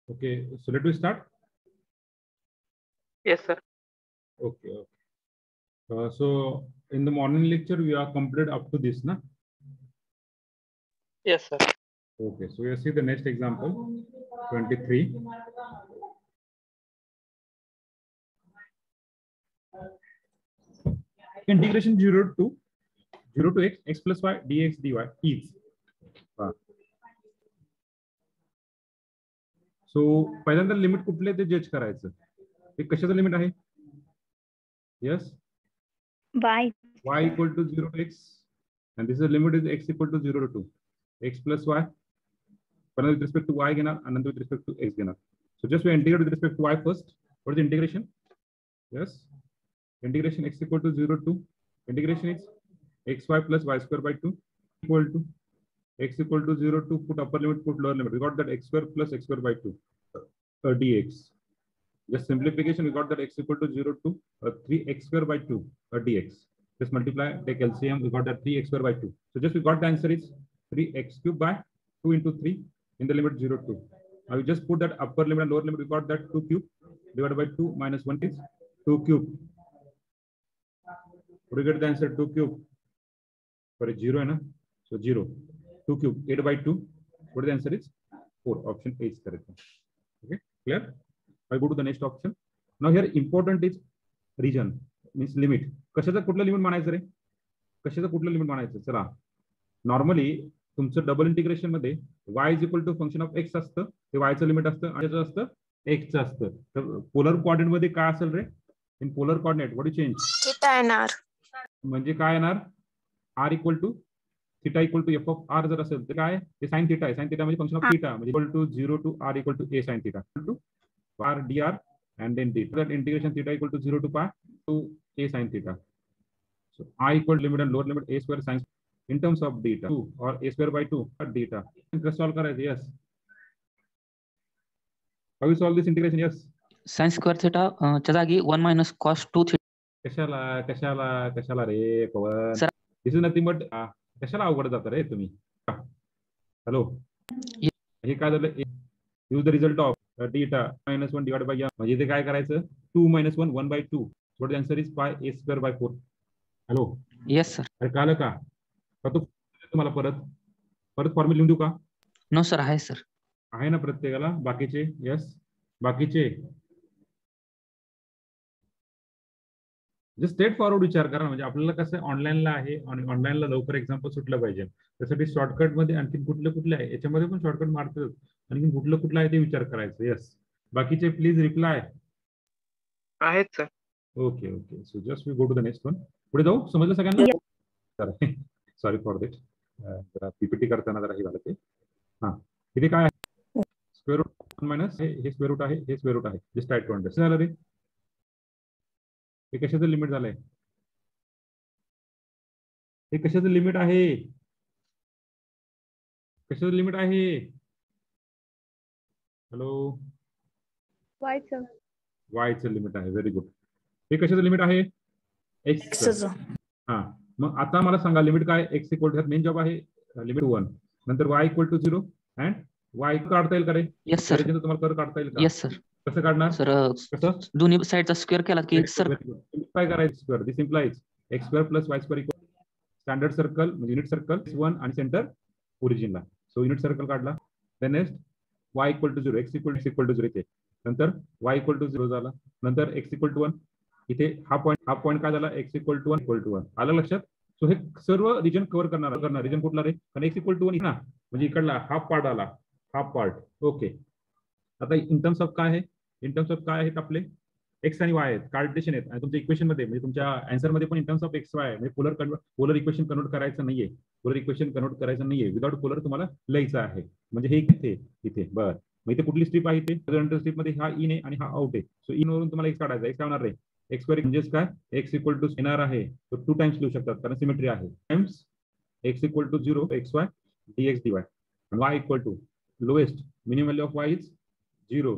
Okay, so let me start. Yes, sir. Okay. So in the morning lecture, we are completed up to this, na? Yes, sir. Okay, so you see the next example, 23. Integration 0 to x plus y dx dy is. सो पहिल्यांदा limit कुठले ते जज करायचं. हे कशाचं limit आहे? Yes, y equal to 0 to x, and this is the limit is x equal to 0 to 2 x plus y. But with respect to y घेणार and with respect to x घेणार. So just we integrate with respect to y first. What is the integration? Yes, integration x equal to 0 to integration is xy plus y square by 2 equal to x equal to 0 to put upper limit, put lower limit. We got that x square plus x square by 2 dx. Just simplification, we got that x equal to 0 to 3x square by 2 dx. Just multiply, take LCM, we got that 3x square by 2. So just we got the answer is 3x cube by 2 into 3 in the limit 0 to. Now we just put that upper limit and lower limit, we got that 2 cube divided by 2 minus 1 is 2 cube. What do you get the answer? 2 cube. Sorry, 0, na? So 0. 2 cube, 8 by 2. What the answer is? 4. Option A is correct. Okay, clear? I go to the next option. Now here important is region, means limit. कशाचं कुठलं limit मानायचं रे? कशाचं कुठलं limit मानायचं? चला, normally तुमचं double integration मध्ये y is equal to function of x असतं, ते y चं लिमिट असतं आणि त्याचं असतं x चं असतं. तर पोलर कोऑर्डिनेट मध्ये काय असेल रे? In polar coordinate what is change? Theta येणार. म्हणजे काय येणार? r equal to theta equal to F of R जर असेल तर काय? ते साइन थीटा आहे. साइन थीटा म्हणजे फंक्शन ऑफ थीटा म्हणजे equal to 0 to r equal to a sin theta to r dr and then d. That integration theta equal to 0 to pi to a sin theta. So I equal limit and lower limit a square sin in terms of theta 2 or a square by 2 or theta. Just solve करायचं. Yes. How you solve this integration? Yes. sin square theta च्या जागी 1 minus cos 2 theta. कशाला रे पवन? Sir. This is nothing but कशाला अवघड जाता रे तुम्ही? हॅलो, हे काय झालं? use the result of theta minus 1 divided by म्हणजे ते काय करायचं? 2 minus 1 1 by 2. So the answer is pi a square by 4. Hello, yes sir. अरे काल का तो तुम्हाला परत फॉर्म्युला लिहून देऊ का? नो सर, आहे सर. आहे ना प्रत्येकाला? बाकीचे? यस, बाकीचे जस्ट स्ट्रेट फॉरवर्ड विचार करा. म्हणजे आपल्याला कसं ऑनलाईनला आहे आणि ऑनलाईनला लवकर एक्झाम्पल सुटलं पाहिजे. त्यासाठी शॉर्टकट मध्ये आणखी कुठले आहे याच्यामध्ये पण शॉर्टकट मारतात. आणखी कुठलं आहे ते विचार करायचं. यस, बाकीचे प्लीज रिप्लाय. आहेत sir. Okay. So just we go to the next one. पुढे जाऊ. समजलं सगळ्यांना? Sorry for that. जरा पीपीटी करताना जरा हे झालं ते. हा, इथे काय आहे? स्क्वेअर रूट मायनस हे स्क्वेअर रूट आहे, हे स्क्वेअर रूट आहे. Just try to understand. झालं रे? हे कशाचं लिमिट झालंय? हे कशाचं लिमिट आहे? कशाचं लिमिट आहे? हॅलो, वायचं लिमिट आहे. Very good. हे कशाचं लिमिट आहे? एक्स. हा, मग आता मला सांगा लिमिट काय? X equal to main job आहे लिमिट 1, नंतर y equal to 0 and y काढता येईल का रे? Yes sir. तुम्हाला कर काढता येईल का? Yes sir. कसं काढणार सर? कसं? दोन्ही साइडचा स्क्वेअर केला की सर काय करायचं? Square. This implies x square plus y square equal standard circle म्हणजे युनिट सर्कल 1 आणि सेंटर ओरिजिनला. सो युनिट सर्कल काढला. Then next y equal to 0, x इक्वल टू 0 इथे, नंतर y इक्वल टू 0 झाला, नंतर x इक्वल टू 1 इथे हा पॉईंट काय झाला? x इक्वल टू 1 आलं लक्षात? सो हे सर्व रिजन कव्हर करणार. रिजन कुठला रे? कारण x इक्वल टू 1 ना, म्हणजे इकडला हाफ पार्ट आला, हाफ पार्ट. ओके, आता इन टर्म्स ऑफ काय आहे? इन टर्म्स ऑफ काय आहेत आपले? एक्स आणि वाय आहेत, कार्टेशियन आहेत. आणि तुमच्या इक्वेशन मध्ये म्हणजे तुमच्या आन्सर मध्ये पण इन टर्म्स ऑफ एक्स वाय आहे. म्हणजे पोलर इक्वेशन कन्वर्ट करायचं नाहीये. पोलर इक्वेशन कन्वर्ट करायचं नाहीये. विदाउट पोलर तुम्हाला लिहायचं आहे. म्हणजे हे इथे बरं. मग इथे कुठली स्ट्रीप आहे? इथे स्ट्रीप मध्ये हा इन आहे आणि हा आउट आहे. सो इन वरून तुम्हाला एक्स काढायचा. एक्स काय होणार रे? एक्स स्क्वेअर म्हणजेच काय? एक्स इक्वल टू येणार आहे तो 2 टाइम्स लिहू शकतात कारण सिमेट्री आहे. Times x equal to 0 x y dx dy and y equal to lowest minimum value of y is 0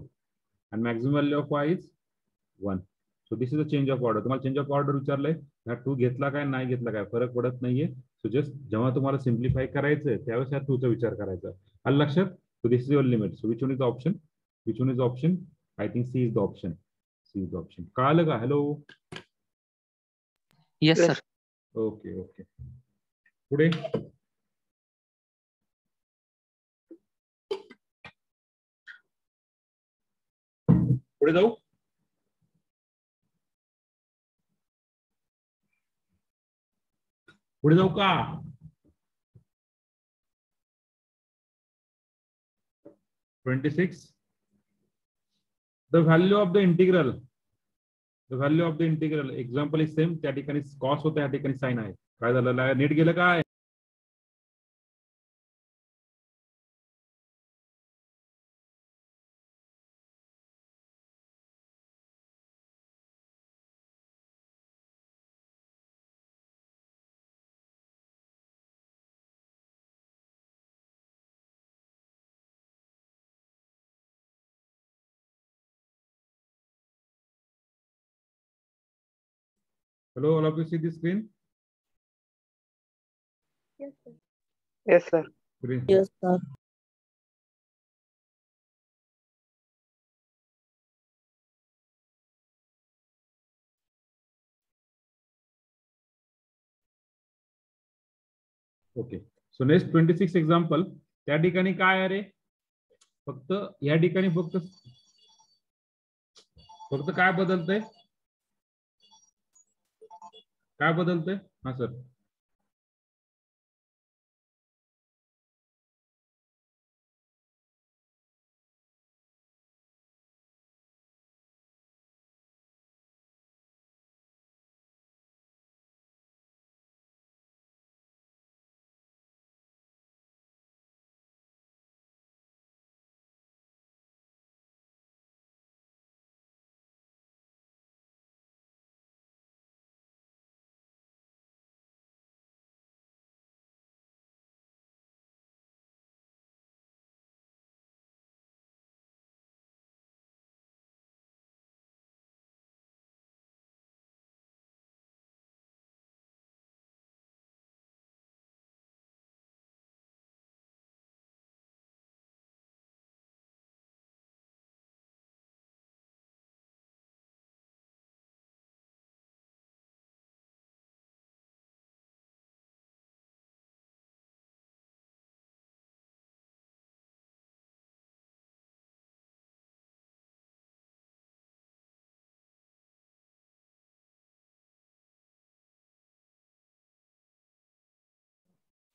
and maximum value of y is 1. So this is a change of order. तुम्हाला change of order विचारलंय, हा 2 घेतला काय नाही घेतला काय फरक पडत नाहीये. सो जस्ट जेव्हा तुम्हाला सिम्प्लिफाय करायचंय त्यावेळेस ह्या 2 चा विचार करायचा. आलं लक्षात? So this is your limit. So which one is the option? Which one is option? I think C is the option. C is the option. कळालं का? Hello. Yes Yes. Sir. Okay okay. पुढे पुढे जाऊ. पुढे जाऊ का? 26. The value of the integral. The value of the integral example is same. त्या ठिकाणी कॉस होतं, या ठिकाणी साइन आहे. काय झालं? नीट गेलं काय? Hello, all of you see the screen? Yes, sir. Screen. Yes, sir. Okay. So next 26 example. त्या ठिकाणी काय आहे रे? फक्त या ठिकाणी फक्त काय बदलतंय? काय बदलतंय? हा sir.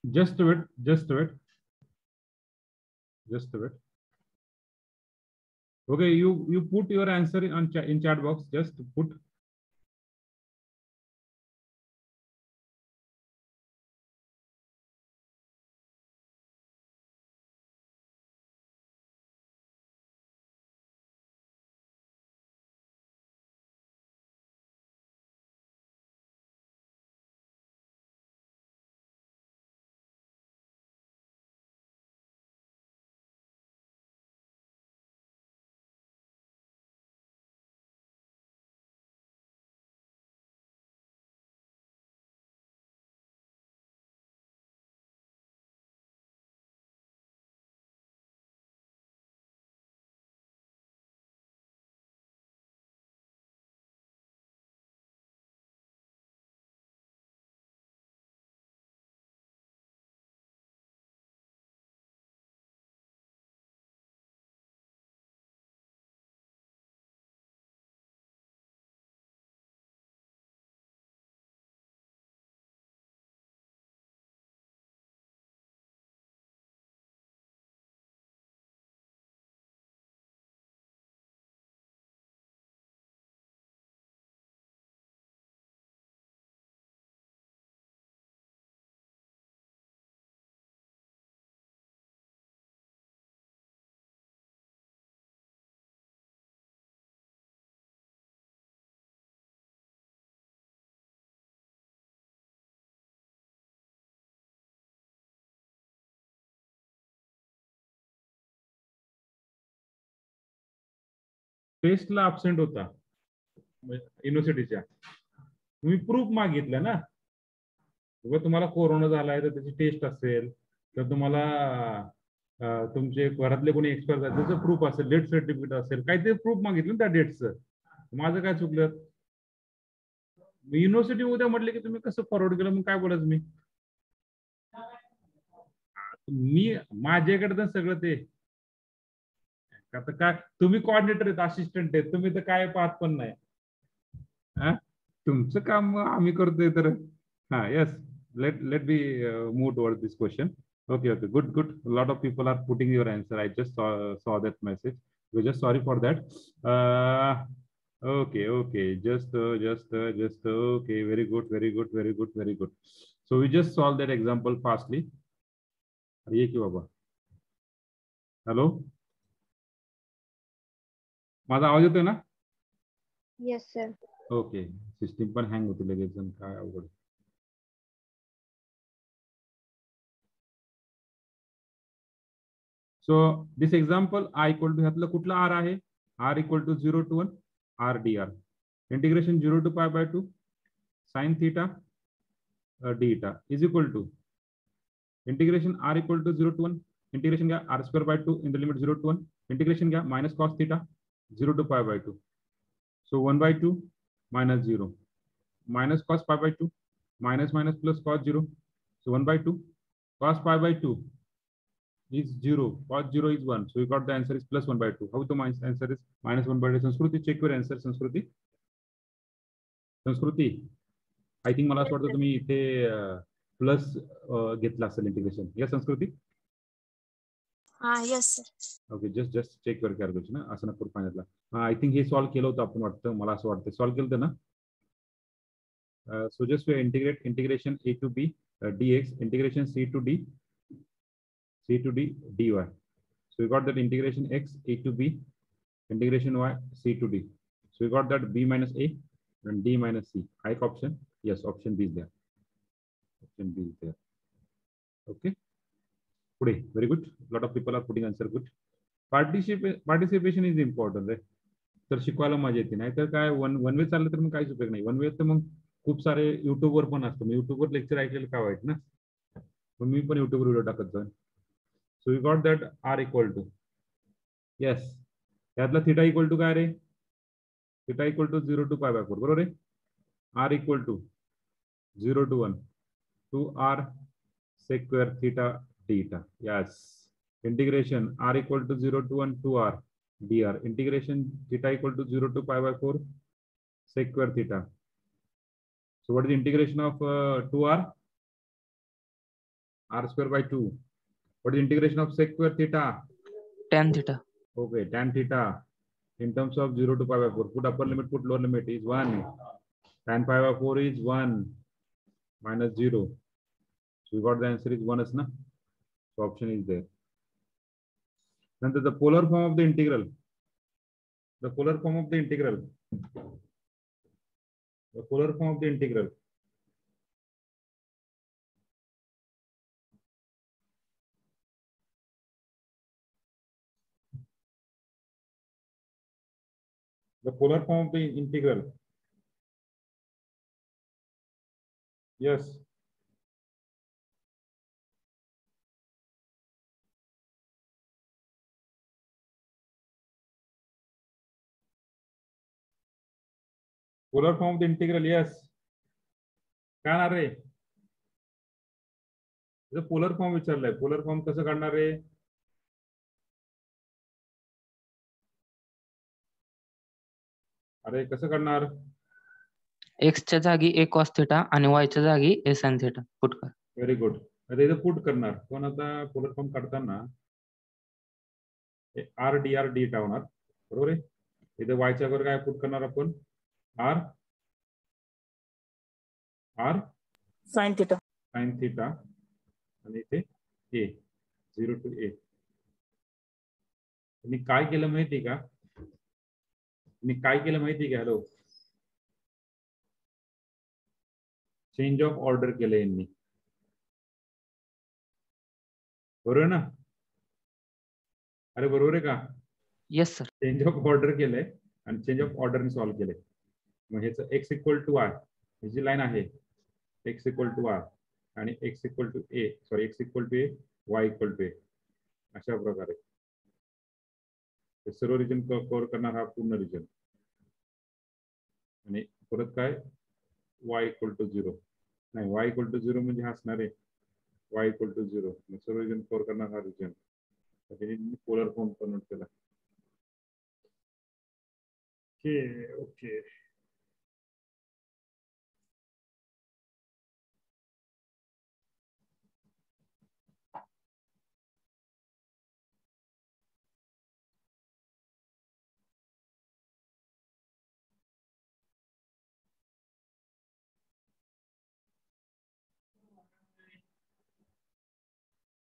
Just wait. Just wait. Just wait. Okay, you put your answer in chat box. Just put. टेस्टला अब्सेंट होता युनिव्हर्सिटीच्या. तुम्ही प्रूफ मागितलं ना, किंवा तुम्हाला कोरोना झालाय तर त्याची टेस्ट असेल, तर तुम्हाला तुमचे घरातले कोणी एक्सपायर झाले त्याचं प्रूफ असेल, डेथ सर्टिफिकेट असेल, काहीतरी प्रूफ मागितलं त्या डेटचं. माझं काय चुकलं? युनिव्हर्सिटी उद्या म्हटले की तुम्ही कसं फॉरवर्ड केलं, मग काय बोलायचं मी माझ्याकडे तर सगळं ते आता काय, तुम्ही कोऑर्डिनेटर आहेत, असिस्टंट आहेत, तुम्ही तर काय पाहत पण नाही. तुमचं काम आम्ही करतोय तर. हा, yes, let me move towards this question. Okay, good. A lot of people are putting your answer. I just saw that message. We're just sorry for that. Okay. Just okay. Very good. So we just solved that example fastly. ये की बाबा, hello, माझा आवाज येतोय ना? Yes, sir. Okay, system पण hang होते लगेच, काय अवघड. So this example I equal to ह्यातलं कुठला r आहे? r equal to 0 to 1 r dr. Integration 0 to pi by 2 sin theta deta is equal to integration r equal to 0 to 1 integration घ्या r square by 2 in the limit 0 to 1 integration घ्या minus cos theta 0 to pi by 2. So 1 by 2 minus 0 minus cos pi by 2 minus plus cos 0. So 1 by 2 cos pi by 2 is 0, cos 0 is 1. So we got the answer is plus 1 by 2. How the answer is minus 1 by 2? Sanskriti, check your answer. Sanskriti, I think मला असं वाटतं तुम्ही इथे plus घेतला असेल integration. या संस्कृती? Yes, sir. Okay, just check कर कॅल्क्युलेशन, असं नको सांगितलं. आय थिंक हे सॉल्व्ह केलं होतं आपण वाटतं, मला असं वाटतं सॉल्व्ह केलं होतं ना. So just integrate integration a to b dx integration c to d dy. So we got that integration x a to b integration y c to d. So we got that b minus a and d minus c. Ith option? Yes, option B is there. Option B is there. Okay. Today, very good. A lot of people are putting answer good. Participation is important, right? तर शिकवायला मजा येते, नाही तर काय one way चाललं तर मग काहीच उपयोग नाही. वन वे तर मग खूप सारे युट्यूबवर पण असतं, मग युट्यूबवर लेक्चर ऐकलेलं काय वाईट ना, मग मी पण युट्यूबवर व्हिडिओ टाकत जाईन. So you got that r equal to, yes, यातला थिटा इक्वल टू काय रे? Theta equal to 0 to pi by 4, बरोबर आहे. R equal to 0 to 1 2 r sec square theta theta. Yes, integration r equal to 0 to 1 2 r dr integration theta equal to 0 to pi by 4 sec square theta. So what is the integration of 2r? R square by 2. What is the integration of sec square theta? tan theta. Okay, tan theta in terms of 0 to pi by 4. Put upper limit, put lower limit is 1. Tan pi by 4 is 1 minus 0. So we got the answer is 1 as na. So option is there. Then the polar form of the integral. The polar form of the integral. The polar form of the integral. The polar form of the integral. Yes. Polar form of the integral, yes. काय ना रे? Polar form विचारलाय, polar form कसं काढणार रे? अरे कसं काढणार? x च्या जागी a cos theta आणि y च्या जागी a sin theta पुट कर. Very good. आता इथं पुट करणार, पण आता पोलर फॉर्म काढताना आर डी आर डी होणार, बरोबर आहे. इथे y च्या वर काय पुट करणार आपण? R Sin theta. sin theta आणि इथे a 0 to a. मी काय केलं माहिती का? हॅलो, चेंज ऑफ ऑर्डर केलं यांनी, बरोबर ना? अरे बरोबर आहे का? Yes sir. Change of order केलंय आणि चेंज ऑफ ऑर्डरने सॉल्व्ह केलंय. मग ह्याचं एक्स इक्वल टू आर, ही जी लाईन आहे एक्स इक्वल टू आर आणि X equal to A, sorry X equal to A Y equal to A, अशा प्रकारे सर्व रिजन कव्हर करणार हा पूर्ण रिजन. आणि परत काय y इक्वल टू 0 नाही, y इक्वल टू 0 म्हणजे हा असणार आहे y इक्वल टू 0 सर्व रिजन कव्हर करणार हा रिजन. पोलर फॉर्म कन्वर्ट केला. Okay.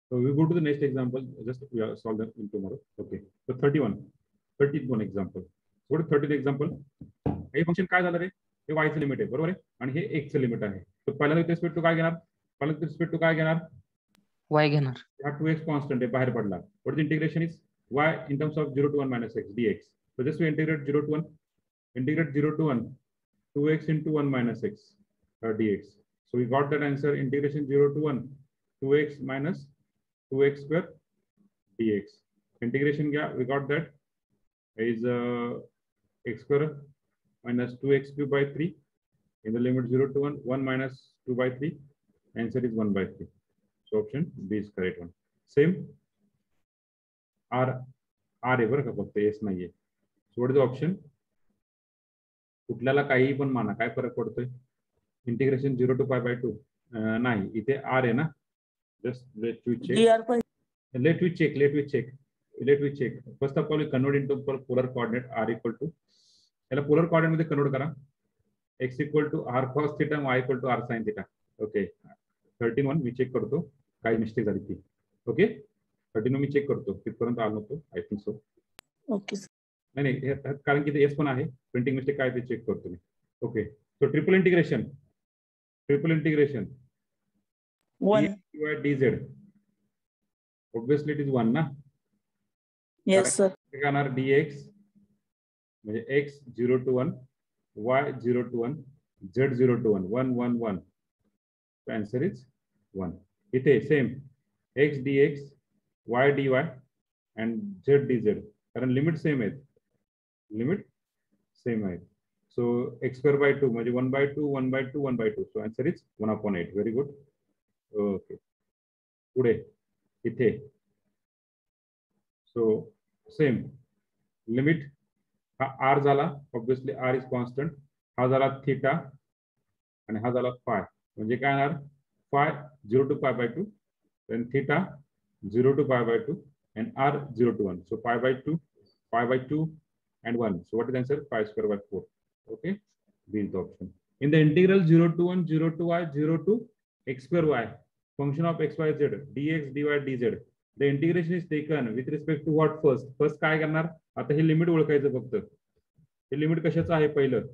So we go to the next example. Just we are solve them in tomorrow. Okay. So 31 example. So what is 30th example? हे function काय झालं रे? हे y चं limit आहे, बरोबर आहे, आणि हे x चं लिमिट आहे. तर पहिल्यांदा विथ रिस्पेक्ट टू काय घेणार? पहिल्यांदा विथ रिस्पेक्ट टू काय घेणार? y घेणार. हा 2x कॉन्स्टंट आहे, बाहेर पडला. What is the integration is y in terms of 0 to 1 minus x dx. So just we integrate 0 to 1, integrate 0 to 1, 2x into 1 minus x dx. So we got that answer, integration 0 to 1, 2x minus 2x square dx. Integration क्या? We got that is x square minus 2x cube by 3 in the limit 0 to 1, 1 minus 2 by 3. Answer is 1 by 3. So option B is correct one. Same R आहे बरं का, फक्त S नाहीये. So what is the option? कुठल्याला काही पण माना, काय फरक पडतोय? इंटिग्रेशन 0 to pi by 2 नाही, इथे R आहे ना. Just let we check. Let we check. First of all, we convert into polar coordinate r equal to. याला polar coordinate मध्ये convert करा. x equal to r cos theta, y equal to r sin theta. Okay. 13 me check करतो काही mistake झाली ती. Okay. 13 मी check करतो कितपर्यंत आलो होतो. I think so. Okay. नाही कारण की ते s पण आहे, प्रिंटिंग मिस्टेक काय ते चेक करतो मी. Okay. So triple integration 1. dz. Obviously it is 1 ना. Yes sir. dx म्हणजे x 0 to 1, y 0 to 1, z 0 to 1, 1 1 1. The answer is 1. इथे same x dx, y dy and z dz. कारण limit same आहेत. So x square by 2 म्हणजे 1 by 2, 1 by 2, 1 by 2. So answer is 1/8. Very good. Okay. पुढे इथे so same limit हा r झाला, obviously r is constant. हा झाला theta आणि हा झाला फाय. म्हणजे काय येणार? फाय 0 to pi by 2, then theta 0 to pi by 2 and r 0 to 1. So pi by 2 and 1. So what is the answer? Pi square by 4. Okay, B is the option. In the integral 0 to 1, 0 to y, 0 to x square y, function of x, y, z, dx, dy, dz. The integration is taken with respect to what first? First काय करणार? आता हे limit ओळखायचं फक्त. हे limit कशाचं आहे पहिलं?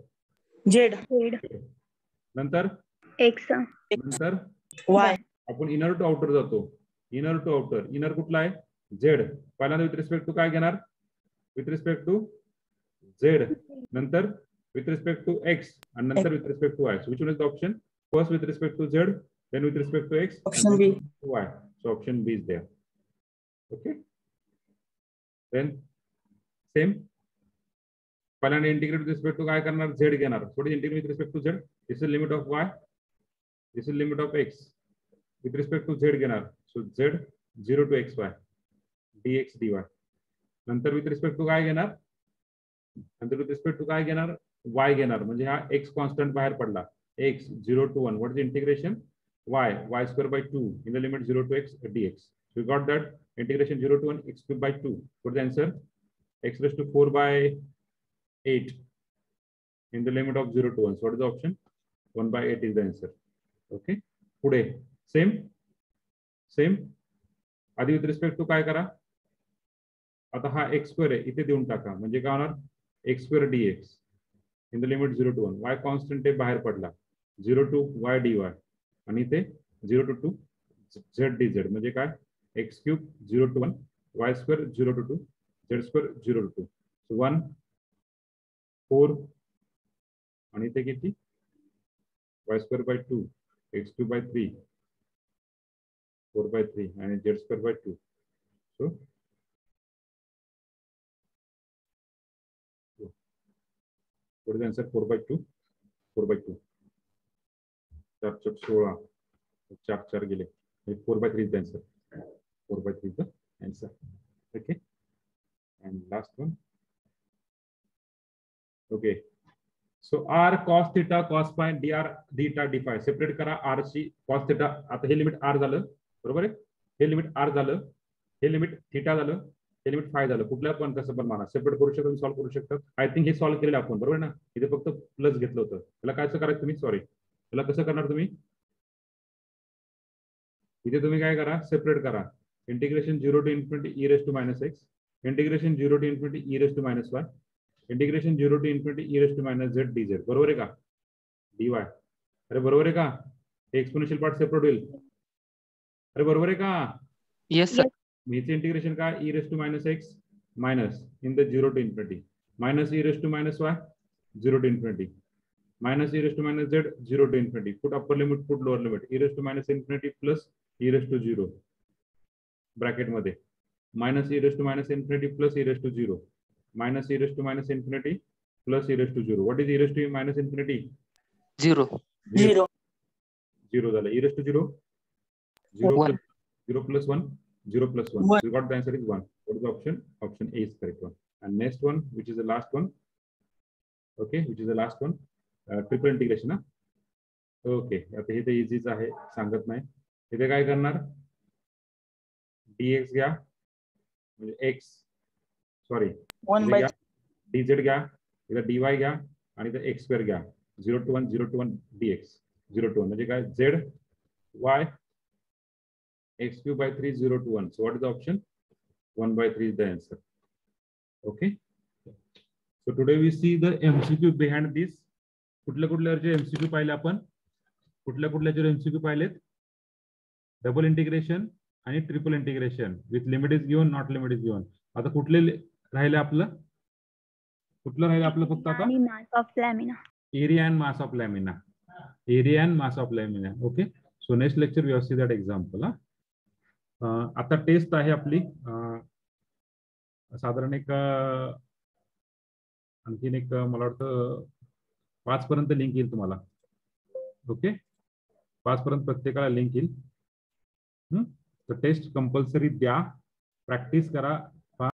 Z. नंतर X. नंतर Y. आपण इनर टू आउटर जातो. Inner to outer. इनर कुठला आहे? Z. पहिल्यांदा विथ रिस्पेक्ट टू काय घेणार? With respect to Z. नंतर with respect to x and नंतर with respect to y. So which one is the option? First with respect to z, then with respect to x, Option B. y. So option B is there. Okay. Then same. पहिल्यांदा integrate with respect to काय करणार? Z घेणार. What is integrate with respect to z? This is limit of y. This is limit of x. With respect to z घेणार. So z 0 to xy. dx dy. नंतर with respect to काय घेणार? नंतर with respect to काय घेणार? y घेणार. म्हणजे हा x कॉन्स्टंट बाहेर पडला. x 0 to 1. What is the integration? y square by 2 in the limit 0 to x dx. So we got that integration 0 to 1 x cube by 2. What is the answer? X raised to 4 by 8 in the limit of 0 to 1. So what is the option? 1 by 8 is the answer. Okay. पुढे same आधी with respect to काय करा? आता हा x square आहे, इथे देऊन टाका. म्हणजे काय होणार? x square dx in the limit 0 to 1. y constant आहे, बाहेर पडला. 0 to y dy आणि इथे 0 to 2 z dz. म्हणजे काय? x cube 0 to 1, y square 0 to 2, z square 0 to 2. So 1 4 आणि इथे किती? y square by 2, x cube by 3, 4 by 3 आणि z square by 2. So what is the answer? 4/2. 4/2. 4/16. 4 गेले. 4/3 is the answer. 4/3 is the answer. Okay. And last one. Okay. So r cos theta cos phi dr theta d phi separate करा. r ची cos theta आता हे limit r झालं बरोबर आहे. हे limit r झालं, हे limit theta झालं, हे limit फाय झालं. कुठल्या पण कसं पण माना सेपरेट करू शकता, सॉल्व्ह करू शकता. आय थिंक हे सॉल्व्ह केलेलं आपण बरोबर ना. इथे फक्त प्लस घेतलं होतं. त्याला काय करायचं तुम्ही, सॉरी त्याला कसं करणार तुम्ही, इथे तुम्ही काय करा सेपरेट करा. Integration 0 to infinity e raised to minus x, integration 0 to infinity e raised to minus y, integration 0 to infinity e raised to minus z dz. बरोबर आहे का, dy. अरे बरोबर आहे का, एक्सपोनेन्शियल पार्ट सेपरेट होईल. अरे बरोबर आहे का, येस सर. मीचे इंटिग्रेशन काय e raised to minus x minus in the 0 to infinity minus e raised to minus y 0 to infinity minus e raised to minus z 0 to infinity. Put upper limit, put lower limit. E raised to minus infinity plus e raised to 0 bracket मध्ये minus e raised to minus infinity plus e raised to 0 minus e raised to minus infinity plus e raised to 0. What is e raised to minus infinity? 0. 0. 0 झालं. e raised to 0 1. 0 plus 1 0 plus 1. One. So you got the answer is 1. What is the option? Option A is correct one. And next one, which is the last one. Okay, which is the last one. Triple integration. Okay, आता हे तर इझीच आहे, सांगत नाही. इथे काय करणार, dx घ्या म्हणजे x, सॉरी 1/3. dz घ्या, इथं dy घ्या आणि इथं x स्क्वेअर घ्या. 0 to 1 0 to 1 dx 0 to 1 म्हणजे काय, z y x cube by 3 0 to 1. So what is the option? 1/3 is the answer. Okay. So today we see the MCQ behind this. कुठल्या कुठल्याचे MCQ पाहिले आपण, कुठल्या कुठल्याचे MCQ पाहिलेत, डबल इंटिग्रेशन आणि triple integration with limit is given, not limit is given. आता कुठले राहिले आपलं, कुठलं राहिलं आपलं फक्त आता, mass of lamina. Area and mass of lamina, area and mass of lamina. Okay. So next lecture we see that example. आता टेस्ट आहे आपली, साधारण एक आणखीन एक मला वाटतं 5 पर्यंत लिंक येईल तुम्हाला. ओके, 5 पर्यंत प्रत्येकाला लिंक येईल. तर टेस्ट कंपल्सरी द्या, प्रॅक्टिस करा.